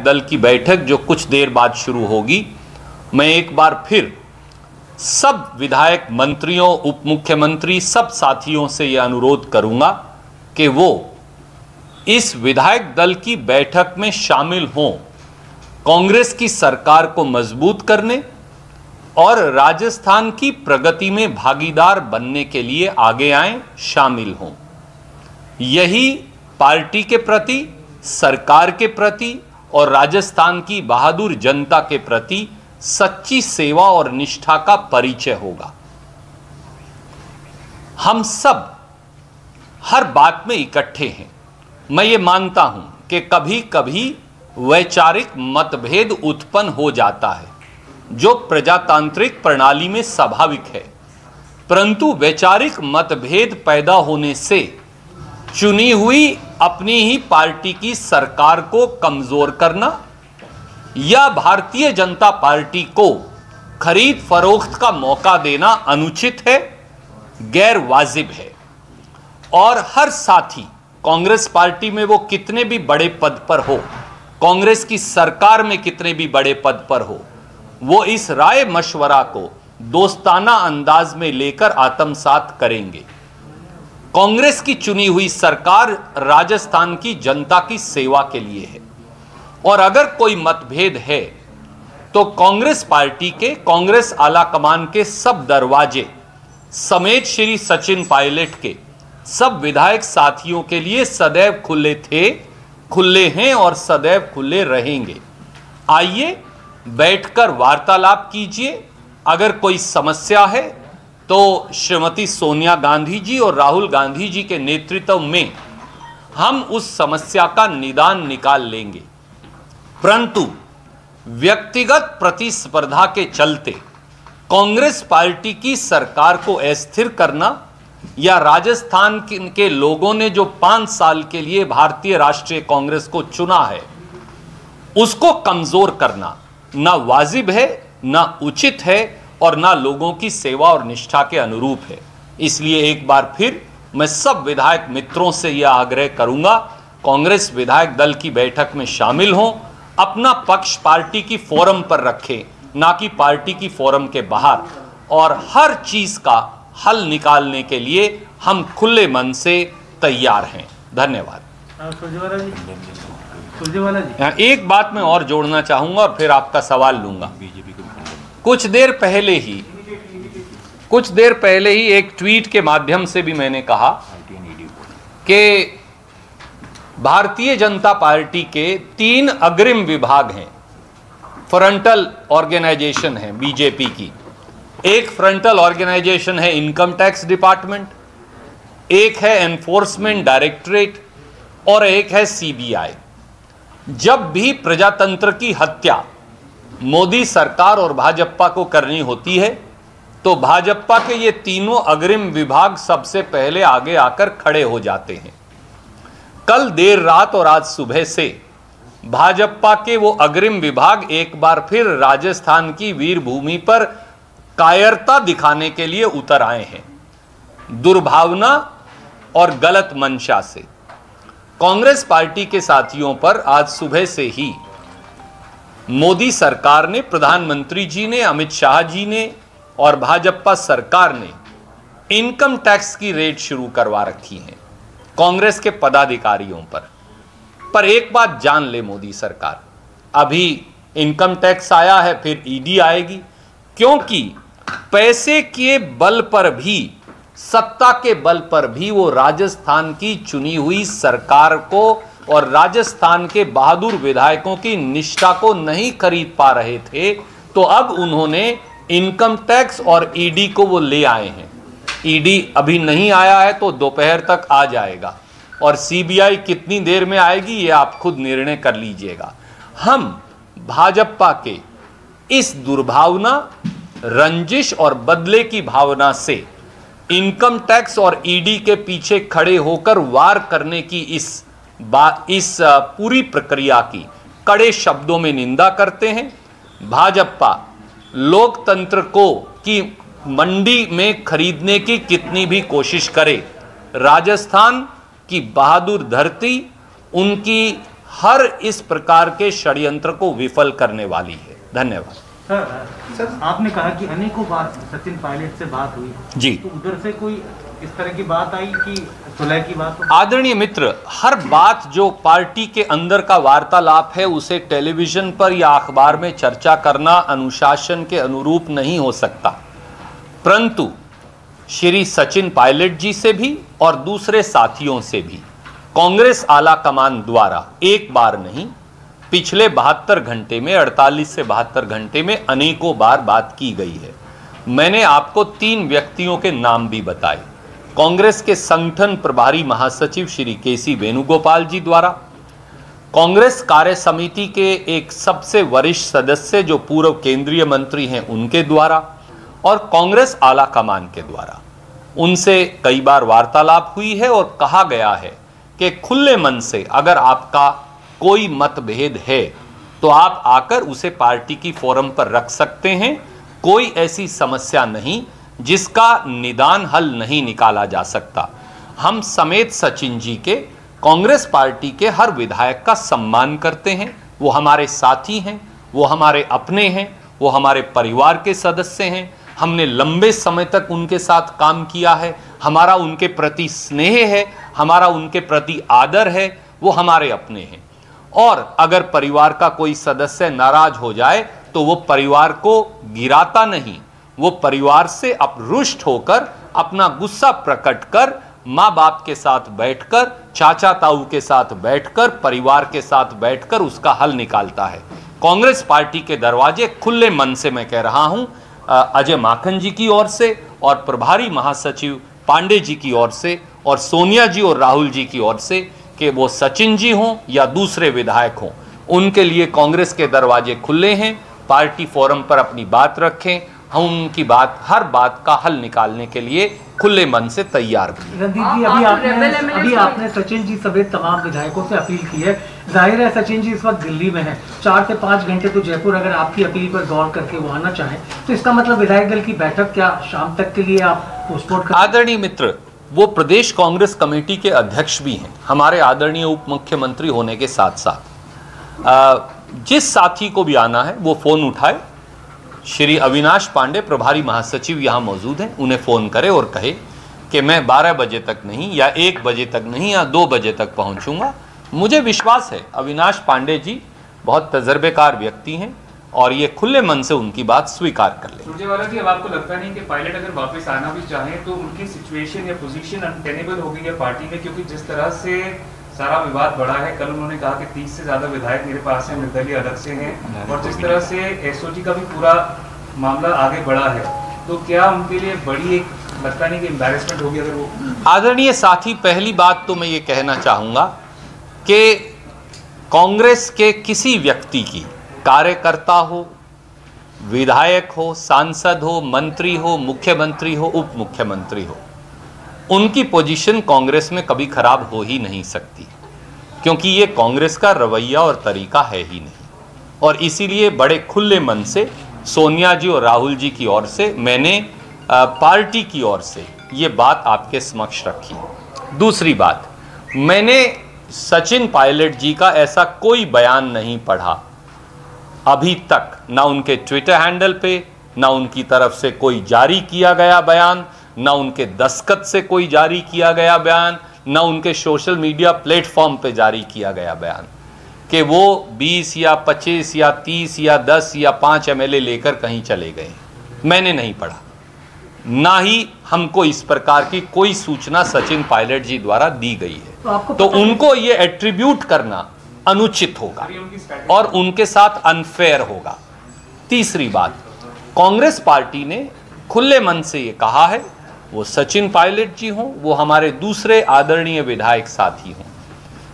दल की बैठक जो कुछ देर बाद शुरू होगी, मैं एक बार फिर सब विधायक, मंत्रियों, उप मुख्यमंत्री, सब साथियों से यह अनुरोध करूंगा कि वो इस विधायक दल की बैठक में शामिल हों, कांग्रेस की सरकार को मजबूत करने और राजस्थान की प्रगति में भागीदार बनने के लिए आगे आएं, शामिल हों। यही पार्टी के प्रति, सरकार के प्रति और राजस्थान की बहादुर जनता के प्रति सच्ची सेवा और निष्ठा का परिचय होगा। हम सब हर बात में इकट्ठे हैं। मैं ये मानता हूं कि कभी कभी वैचारिक मतभेद उत्पन्न हो जाता है, जो प्रजातांत्रिक प्रणाली में स्वाभाविक है, परंतु वैचारिक मतभेद पैदा होने से चुनी हुई अपनी ही पार्टी की सरकार को कमजोर करना या भारतीय जनता पार्टी को खरीद फरोख्त का मौका देना अनुचित है, गैर वाजिब है। और हर साथी कांग्रेस पार्टी में वो कितने भी बड़े पद पर हो, कांग्रेस की सरकार में कितने भी बड़े पद पर हो, वो इस राय मशवरा को दोस्ताना अंदाज में लेकर आत्मसात करेंगे। कांग्रेस की चुनी हुई सरकार राजस्थान की जनता की सेवा के लिए है और अगर कोई मतभेद है तो कांग्रेस पार्टी के, कांग्रेस आलाकमान के सब दरवाजे समेत श्री सचिन पायलट के सब विधायक साथियों के लिए सदैव खुले थे, खुले हैं और सदैव खुले रहेंगे। आइए बैठकर वार्तालाप कीजिए। अगर कोई समस्या है तो श्रीमती सोनिया गांधी जी और राहुल गांधी जी के नेतृत्व में हम उस समस्या का निदान निकाल लेंगे, परंतु व्यक्तिगत प्रतिस्पर्धा के चलते कांग्रेस पार्टी की सरकार को अस्थिर करना या राजस्थान के लोगों ने जो 5 साल के लिए भारतीय राष्ट्रीय कांग्रेस को चुना है उसको कमजोर करना ना वाजिब है, ना उचित है और ना लोगों की सेवा और निष्ठा के अनुरूप है। इसलिए एक बार फिर मैं सब विधायक मित्रों से यह आग्रह करूंगा, कांग्रेस विधायक दल की बैठक में शामिल हों, अपना पक्ष पार्टी की फोरम पर रखें, ना कि पार्टी की फोरम के बाहर, और हर चीज का हल निकालने के लिए हम खुले मन से तैयार हैं। धन्यवाद। एक बात मैं और जोड़ना चाहूंगा और फिर आपका सवाल लूंगा। कुछ देर पहले ही एक ट्वीट के माध्यम से भी मैंने कहा कि भारतीय जनता पार्टी के 3 अग्रिम विभाग हैं, फ्रंटल ऑर्गेनाइजेशन है बीजेपी की। एक फ्रंटल ऑर्गेनाइजेशन है इनकम टैक्स डिपार्टमेंट, एक है एनफोर्समेंट डायरेक्टरेट और एक है सीबीआई। जब भी प्रजातंत्र की हत्या मोदी सरकार और भाजपा को करनी होती है तो भाजपा के ये तीनों अग्रिम विभाग सबसे पहले आगे आकर खड़े हो जाते हैं। कल देर रात और आज सुबह से भाजपा के वो अग्रिम विभाग एक बार फिर राजस्थान की वीर भूमि पर कायरता दिखाने के लिए उतर आए हैं, दुर्भावना और गलत मंशा से। कांग्रेस पार्टी के साथियों पर आज सुबह से ही मोदी सरकार ने, प्रधानमंत्री जी ने, अमित शाह जी ने और भाजपा सरकार ने इनकम टैक्स की रेड शुरू करवा रखी है कांग्रेस के पदाधिकारियों पर एक बात जान ले मोदी सरकार, अभी इनकम टैक्स आया है, फिर ईडी आएगी, क्योंकि पैसे के बल पर भी, सत्ता के बल पर भी वो राजस्थान की चुनी हुई सरकार को और राजस्थान के बहादुर विधायकों की निष्ठा को नहीं खरीद पा रहे थे, तो अब उन्होंने इनकम टैक्स और ईडी को वो ले आए हैं। ईडी अभी नहीं आया है तो दोपहर तक आ जाएगा और सीबीआई कितनी देर में आएगी ये आप खुद निर्णय कर लीजिएगा। हम भाजपा के इस दुर्भावना, रंजिश और बदले की भावना से इनकम टैक्स और ईडी के पीछे खड़े होकर वार करने की इस पूरी प्रक्रिया की कड़े शब्दों में निंदा करते हैं। भाजपा लोकतंत्र को की मंडी में खरीदने की कितनी भी कोशिश करे, राजस्थान की बहादुर धरती, उनकी हर इस प्रकार के षड्यंत्र को विफल करने वाली है। धन्यवाद। सर, आपने कहा कि अनेकों बार सचिन पायलट से बात हुई जी, तो उधर से कोई इस तरह की बात आई कि सुलह की बात? आदरणीय मित्र, हर बात जो पार्टी के अंदर का वार्तालाप है उसे टेलीविजन पर या अखबार में चर्चा करना अनुशासन के अनुरूप नहीं हो सकता, परंतु श्री सचिन पायलट जी से भी और दूसरे साथियों से भी कांग्रेस आला कमान द्वारा एक बार नहीं, पिछले 72 घंटे में 48 से 72 घंटे में अनेकों बार बात की गई है। मैंने आपको 3 व्यक्तियों के नाम भी बताए। कांग्रेस के संगठन प्रभारी महासचिव श्री केसी वेणुगोपाल जी द्वारा, कांग्रेस कार्य समिति के एक सबसे वरिष्ठ सदस्य जो पूर्व केंद्रीय मंत्री हैं उनके द्वारा, और कांग्रेस आला कमान के द्वारा उनसे कई बार वार्तालाप हुई है और कहा गया है कि खुले मन से अगर आपका कोई मतभेद है तो आप आकर उसे पार्टी की फोरम पर रख सकते हैं। कोई ऐसी समस्या नहीं जिसका निदान हल नहीं निकाला जा सकता। हम समेत सचिन जी के कांग्रेस पार्टी के हर विधायक का सम्मान करते हैं। वो हमारे साथी हैं, वो हमारे अपने हैं, वो हमारे परिवार के सदस्य हैं। हमने लंबे समय तक उनके साथ काम किया है। हमारा उनके प्रति स्नेह है, हमारा उनके प्रति आदर है, वो हमारे अपने हैं। और अगर परिवार का कोई सदस्य नाराज हो जाए तो वो परिवार को गिराता नहीं, वो परिवार से रुष्ट होकर अपना गुस्सा प्रकट कर माँ बाप के साथ बैठकर, चाचा ताऊ के साथ बैठकर, परिवार के साथ बैठकर उसका हल निकालता है। कांग्रेस पार्टी के दरवाजे खुले मन से, मैं कह रहा हूं, अजय माखन जी की ओर से और प्रभारी महासचिव पांडे जी की ओर से और सोनिया जी और राहुल जी की ओर से, कि वो सचिन जी हों या दूसरे विधायक हों, उनके लिए कांग्रेस के दरवाजे खुले हैं। पार्टी फोरम पर अपनी बात रखें, हम उनकी बात, हर बात का हल निकालने के लिए खुले मन से तैयार भी। रणदीप जी, अभी आपने सचिन जी समेत तमाम विधायकों से अपील की है। जाहिर है सचिन जी इस वक्त दिल्ली में है, 4 से 5 घंटे तो जयपुर अगर आपकी अपील पर गौर करके वो आना चाहें तो इसका मतलब विधायक दल की बैठक क्या शाम तक के लिए आप पोस्टपोन कर? आदरणीय मित्र, वो प्रदेश कांग्रेस कमेटी के अध्यक्ष भी हैं, हमारे आदरणीय उप मुख्यमंत्री होने के साथ साथ। जिस साथी को भी आना है वो फोन उठाए। श्री अविनाश पांडे प्रभारी महासचिव यहाँ मौजूद हैं, उन्हें फोन करे और कहे कि मैं 12 बजे तक नहीं या 1 बजे तक नहीं या 2 बजे तक पहुँचूंगा। मुझे विश्वास है अविनाश पांडे जी बहुत तजर्बेकार व्यक्ति हैं और ये खुले मन से उनकी बात स्वीकार कर ले। सुरजेवाला जी, अब आपको लगता नहीं कि पायलट अगर वापस आना भी चाहें तो उनकी सिचुएशन या पोजीशन अनटेनेबल हो गई है पार्टी में, क्योंकि जिस तरह से सारा विवाद बढ़ा है, कल उन्होंने कहा कि 30 से ज्यादा विधायक मेरे पास हैं, निर्दलीय अलग से हैं, और जिस तरह से एसओजी का भी पूरा मामला आगे बढ़ा है, तो क्या उनके लिए बड़ी एक लगता नहीं कि एम्बैरेसमेंट होगी अगर वो? आदरणीय साथी, पहली बात तो मैं ये कहना चाहूँगा कि कांग्रेस के किसी व्यक्ति की, कार्यकर्ता हो, विधायक हो, सांसद हो, मंत्री हो, मुख्यमंत्री हो, उप मुख्यमंत्री हो, उनकी पोजीशन कांग्रेस में कभी खराब हो ही नहीं सकती, क्योंकि ये कांग्रेस का रवैया और तरीका है ही नहीं। और इसीलिए बड़े खुले मन से सोनिया जी और राहुल जी की ओर से मैंने पार्टी की ओर से ये बात आपके समक्ष रखी। दूसरी बात, मैंने सचिन पायलट जी का ऐसा कोई बयान नहीं पढ़ा अभी तक, ना उनके ट्विटर हैंडल पे, ना उनकी तरफ से कोई जारी किया गया बयान, ना उनके दस्तखत से कोई जारी किया गया बयान, ना उनके सोशल मीडिया प्लेटफॉर्म पे जारी किया गया बयान कि वो 20 या 25 या 30 या 10 या 5 एमएलए लेकर कहीं चले गए। मैंने नहीं पढ़ा, ना ही हमको इस प्रकार की कोई सूचना सचिन पायलट जी द्वारा दी गई है। तो उनको ये एट्रीब्यूट करना अनुचित होगा और उनके साथ अनफेयर होगा। तीसरी बात, कांग्रेस पार्टी ने खुले मन से ये कहा है, वो सचिन पायलट जी हों, वो हमारे दूसरे आदरणीय विधायक साथी हों,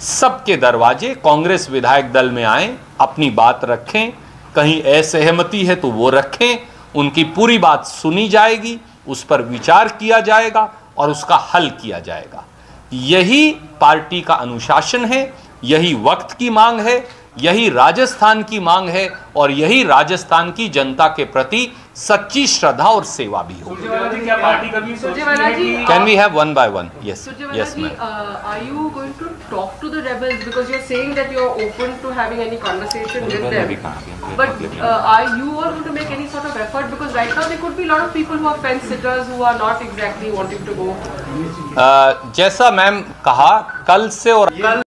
सबके दरवाजे कांग्रेस विधायक दल में आए, अपनी बात रखें, कहीं असहमति है तो वो रखें, उनकी पूरी बात सुनी जाएगी, उस पर विचार किया जाएगा और उसका हल किया जाएगा। यही पार्टी का अनुशासन है, यही वक्त की मांग है, यही राजस्थान की मांग है और यही राजस्थान की जनता के प्रति सच्ची श्रद्धा और सेवा भी हो। क्या पार्टी कभी सोचती है कि can we have one by one? Yes yes ma'am. Are you going to talk to the rebels because you're saying that you're open to having any conversation with them? But are you all going to make any sort of effort because right now there could be a lot of people who are fence sitters who are not exactly wanting to go. जैसा ma'am कहा, कल से और